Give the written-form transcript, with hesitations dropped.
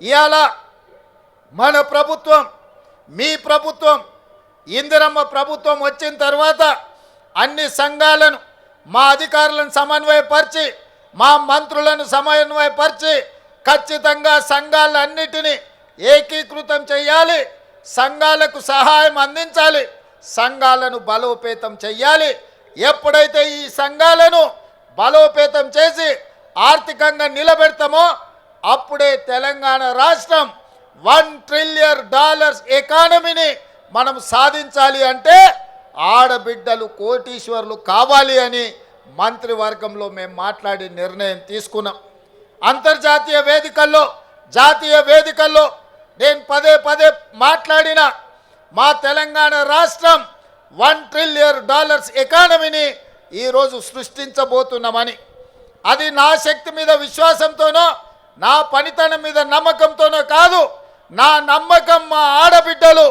ఇవాళ మన ప్రభుత్వం, మీ ప్రభుత్వం, ఇందిరమ్మ ప్రభుత్వం వచ్చిన తర్వాత అన్ని సంఘాలను, మా అధికారులను సమన్వయపరిచి, మా మంత్రులను సమన్వయపరిచి ఖచ్చితంగా సంఘాలన్నిటినీ ఏకీకృతం చేయాలి, సంఘాలకు సహాయం అందించాలి, సంఘాలను బలోపేతం చేయాలి. ఎప్పుడైతే ఈ సంఘాలను బలోపేతం చేసి ఆర్థికంగా నిలబెడతామో అప్పుడే తెలంగాణ రాష్ట్రం $1 ట్రిలియన్ ఎకానమీని మనం సాధించాలి. అంటే ఆడబిడ్డలు కోటీశ్వర్లు కావాలి అని మంత్రివర్గంలో మేము మాట్లాడి నిర్ణయం తీసుకున్నాం. అంతర్జాతీయ వేదికల్లో, జాతీయ వేదికల్లో నేను పదే పదే మాట్లాడిన మా తెలంగాణ రాష్ట్రం $1 ట్రిలియన్ ఎకానమీని ఈరోజు సృష్టించబోతున్నామని. అది నా శక్తి మీద విశ్వాసంతోనో, నా పనితనం మీద నమ్మకంతోనో కాదు. నా నమ్మకం మా ఆడబిడ్డలు